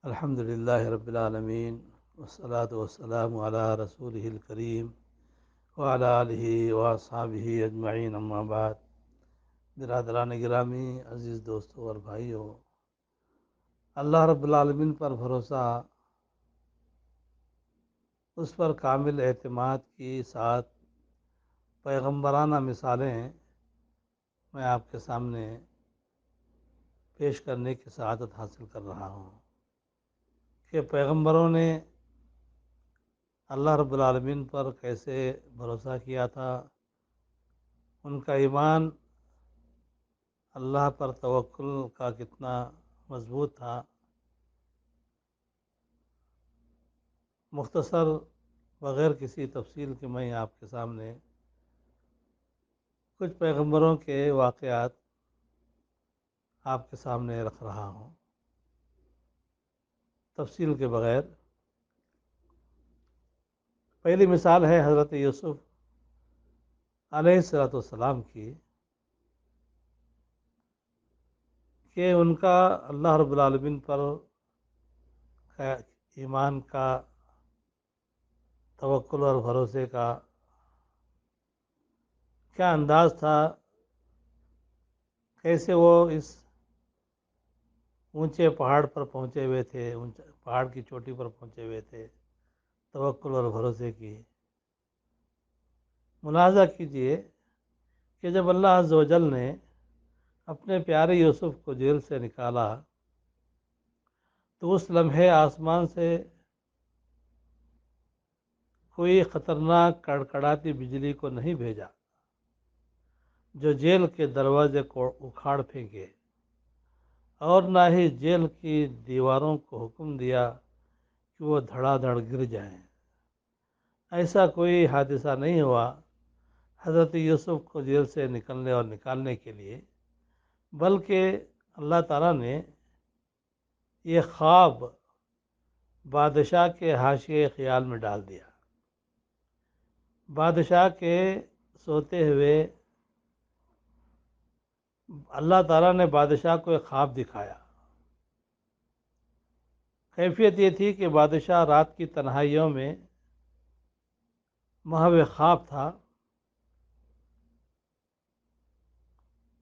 الحمد للہ رب العالمین والصلاة والسلام علی رسولہ الکریم وعلی آلہ واصحابہ اجمعین اما بعد۔ برادران گرامی، عزیز دوستوں اور بھائیوں، اللہ رب العالمین پر بھروسہ، اس پر کامل اعتماد کی ساتھ پیغمبرانہ مثالیں میں آپ کے سامنے پیش کرنے کی سعادت حاصل کر رہا ہوں کہ پیغمبروں نے اللہ رب العالمین پر کیسے بھروسہ کیا تھا، ان کا ایمان اللہ پر توکل کا کتنا مضبوط تھا۔ مختصر بغیر کسی تفصیل کے میں آپ کے سامنے کچھ پیغمبروں کے واقعات آپ کے سامنے رکھ رہا ہوں تفصیل کے بغیر۔ پہلی مثال ہے حضرت یوسف علیہ السلام کی، کہ ان کا اللہ رب العالمین پر ایمان کا، توکل اور بھروسے کا کیا انداز تھا، کیسے وہ اس اونچے پہاڑ پر پہنچے ہوئے تھے، پہاڑ کی چوٹی پر پہنچے ہوئے تھے توکل اور بھروسے کی۔ ملاحظہ کیجئے کہ جب اللہ عز و جل نے اپنے پیارے یوسف کو جیل سے نکالا تو اس لمحے آسمان سے کوئی خطرناک کڑکڑاتی بجلی کو نہیں بھیجا جو جیل کے دروازے کو اکھاڑ پھینکے، اور نہ ہی جیل کی دیواروں کو حکم دیا کہ وہ دھڑا دھڑ گر جائیں۔ ایسا کوئی حادثہ نہیں ہوا حضرت یوسف کو جیل سے نکلنے اور نکالنے کے لیے، بلکہ اللہ تعالیٰ نے یہ خواب بادشاہ کے حاشیے خیال میں ڈال دیا۔ بادشاہ کے سوتے ہوئے اللہ تعالیٰ نے بادشاہ کو ایک خواب دکھایا۔ کیفیت یہ تھی کہ بادشاہ رات کی تنہائیوں میں محو خواب تھا،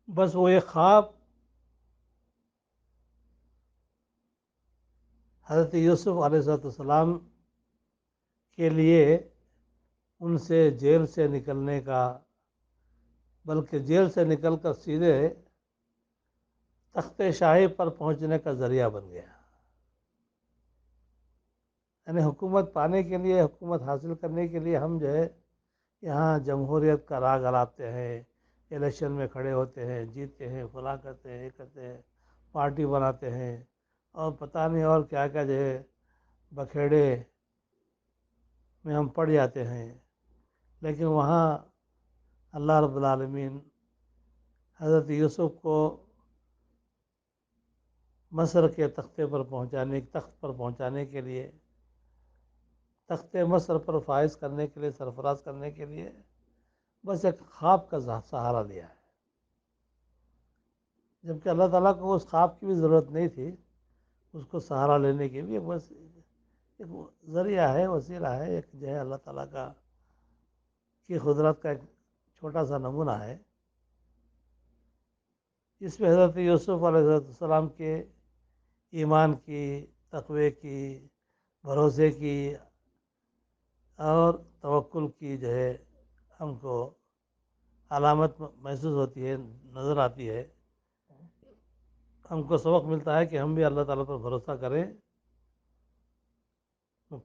بس وہ ایک خواب حضرت یوسف علیہ السلام کے لیے ان سے جیل سے نکلنے کا، بلکہ جیل سے نکل کر سیدھے تخت شاہی پر پہنچنے کا ذریعہ بن گیا۔ یعنی حکومت پانے کے لیے، حکومت حاصل کرنے کے لیے ہم جو ہے یہاں جمہوریت کا راگ الاپتے ہیں، الیکشن میں کھڑے ہوتے ہیں، جیتتے ہیں، فلاں کرتے ہیں، یہ کرتے ہیں، پارٹی بناتے ہیں، اور پتہ نہیں اور کیا کیا جو ہے بکھیڑے میں ہم پڑ جاتے ہیں۔ لیکن وہاں اللہ رب العالمین حضرت یوسف کو مصر کے تخت پر پہنچانے کے لیے، تخت مصر پر فائز کرنے کے لیے، سرفراز کرنے کے لیے بس ایک خواب کا سہارا لیا ہے، جبکہ اللہ تعالیٰ کو اس خواب کی بھی ضرورت نہیں تھی، اس کو سہارا لینے کی بھی بس ایک ذریعہ ہے، وسیلہ ہے، ایک جو ہے اللہ تعالیٰ کی قدرت کا ایک چھوٹا سا نمونہ ہے۔ اس میں حضرت یوسف علیہ السلام کے ایمان کی، تقوی کی، بھروسے کی اور توکل کی جو ہے ہم کو علامت محسوس ہوتی ہے، نظر آتی ہے۔ ہم کو سبق ملتا ہے کہ ہم بھی اللہ تعالیٰ پر بھروسہ کریں،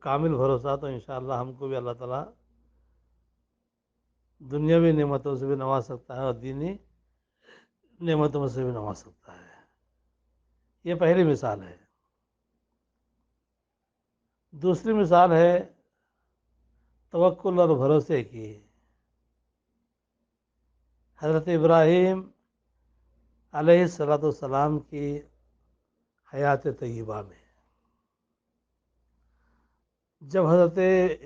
کامل بھروسہ، تو انشاءاللہ ہم کو بھی اللہ تعالیٰ دنیاوی نعمتوں سے بھی نواز سکتا ہے اور دینی نعمتوں سے بھی نواز سکتا ہے۔ یہ پہلی مثال ہے۔ دوسری مثال ہے توکل اور بھروسے کی، حضرت ابراہیم علیہ السلام کی حیات طیبہ میں۔ جب حضرت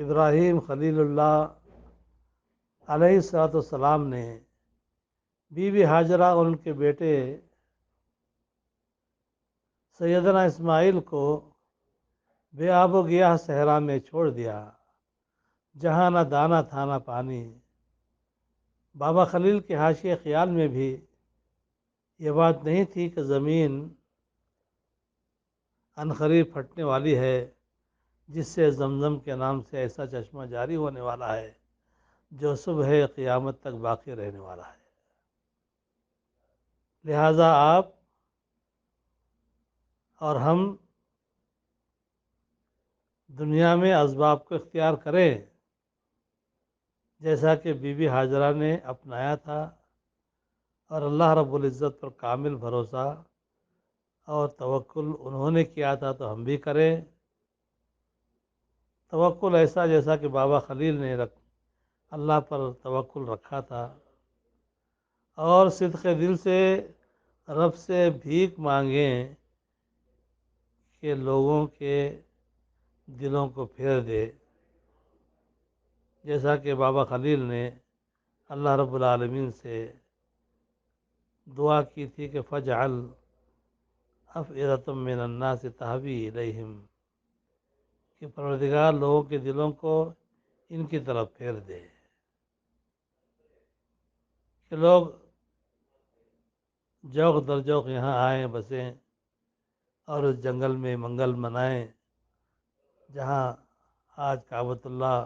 ابراہیم خلیل اللہ علیہ السلام نے بی بی ہاجرہ اور ان کے بیٹے سیدنا اسماعیل کو بے آب و گیاہ صحرا میں چھوڑ دیا، جہاں نہ دانا تھا نہ پانی۔ بابا خلیل کے حاشیے خیال میں بھی یہ بات نہیں تھی کہ زمین عنقریب پھٹنے والی ہے، جس سے زمزم کے نام سے ایسا چشمہ جاری ہونے والا ہے جو صبح قیامت تک باقی رہنے والا ہے۔ لہٰذا آپ اور ہم دنیا میں اسباب کو اختیار کریں، جیسا کہ بی بی ہاجرہ نے اپنایا تھا، اور اللہ رب العزت پر کامل بھروسہ اور توکل انہوں نے کیا تھا تو ہم بھی کریں۔ توکل ایسا جیسا کہ بابا خلیل نے اللہ پر توکل رکھا تھا، اور صدق دل سے رب سے بھیک مانگیں کہ لوگوں کے دلوں کو پھیر دے، جیسا کہ بابا خلیل نے اللہ رب العالمین سے دعا کی تھی کہ فجعل افئدۃ من الناس تہوی الیہم، کہ پروردگار لوگوں کے دلوں کو ان کی طرف پھیر دے، کہ لوگ جوق در جوق یہاں آئیں بسیں اور اس جنگل میں منگل منائیں جہاں آج کعبۃ اللہ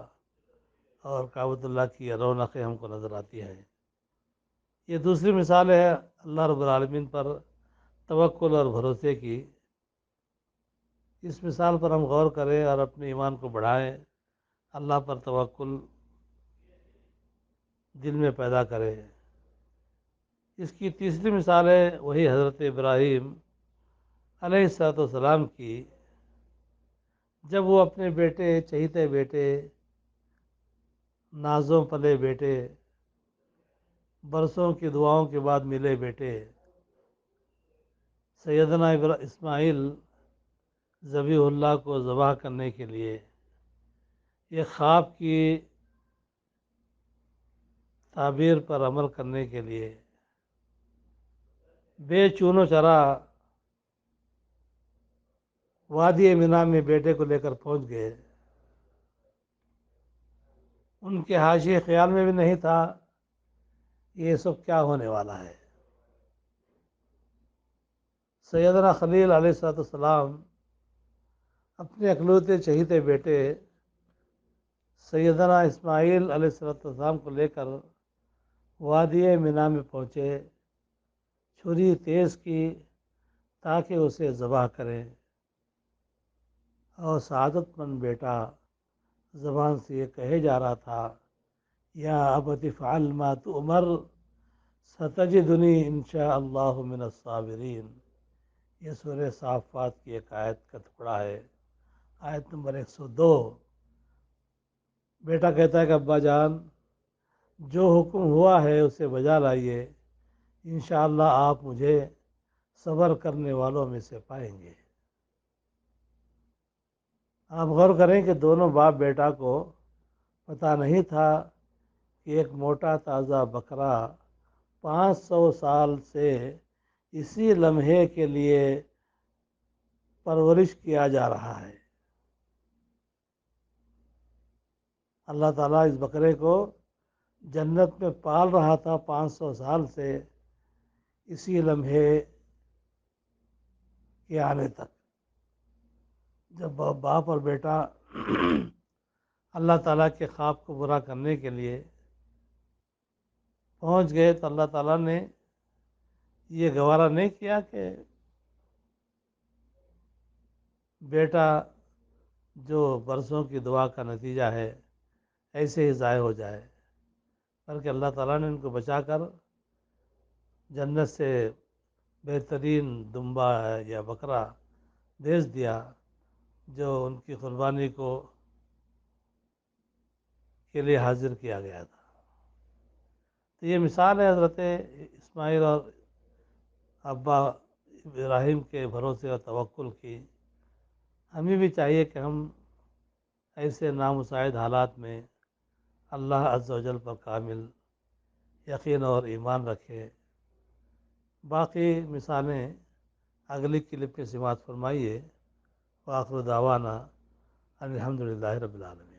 اور کعبۃ اللہ کی رونقیں ہم کو نظر آتی ہیں۔ یہ دوسری مثال ہے اللہ رب العالمین پر توکل اور بھروسے کی۔ اس مثال پر ہم غور کریں اور اپنے ایمان کو بڑھائیں، اللہ پر توکل دل میں پیدا کریں۔ اس کی تیسری مثال ہے وہی حضرت ابراہیم علیہ السلام کی، جب وہ اپنے بیٹے، چہیتے بیٹے، نازوں پلے بیٹے، برسوں کی دعاؤں کے بعد ملے بیٹے سیدنا اسماعیل ذبیح اللہ کو ذبح کرنے کے لیے یہ خواب کی تعبیر پر عمل کرنے کے لیے بے چون و چرا وادی مینا میں بیٹے کو لے کر پہنچ گئے۔ ان کے حاشیے خیال میں بھی نہیں تھا یہ سب کیا ہونے والا ہے۔ سیدنا خلیل علیہ السلام اپنے اکلوتے چہیتے بیٹے سیدنا اسماعیل علیہ السلام کو لے کر وادی مینا میں پہنچے، چھری تیز کی تاکہ اسے ذبح کریں، اور سعادت مند بیٹا زبان سے یہ کہے جا رہا تھا یا ابت افعل ما تؤمر ستجدنی انشاء اللہ من الصابرین۔ یہ سورہ صافات کی ایک آیت کا ٹکڑا ہے، آیت نمبر 102۔ بیٹا کہتا ہے کہ ابا جان جو حکم ہوا ہے اسے بجا لائیے، انشاءاللہ آپ مجھے صبر کرنے والوں میں سے پائیں گے۔ آپ غور کریں کہ دونوں باپ بیٹا کو پتہ نہیں تھا کہ ایک موٹا تازہ بکرا 500 سال سے اسی لمحے کے لیے پرورش کیا جا رہا ہے۔ اللہ تعالیٰ اس بکرے کو جنت میں پال رہا تھا 500 سال سے اسی لمحے کے آنے تک۔ جب باپ اور بیٹا اللہ تعالیٰ کے خواب کو برا کرنے کے لیے پہنچ گئے تو اللہ تعالیٰ نے یہ گوارا نہیں کیا کہ بیٹا جو برسوں کی دعا کا نتیجہ ہے ایسے ہی ضائع ہو جائے، بلکہ اللہ تعالیٰ نے ان کو بچا کر جنت سے بہترین دمبا یا بکرا بھیج دیا جو ان کی قربانی کے لیے حاضر کیا گیا تھا۔ تو یہ مثال ہے حضرت اسماعیل اور ابا ابراہیم کے بھروسے اور توکل کی۔ ہمیں بھی چاہیے کہ ہم ایسے نامساعد حالات میں اللہ عز و جل پر کامل یقین اور ایمان رکھے۔ باقی مثالیں اگلی کلپ میں سماعت فرمائیے۔ وآخر دعوانا الحمدللہ رب العالمین۔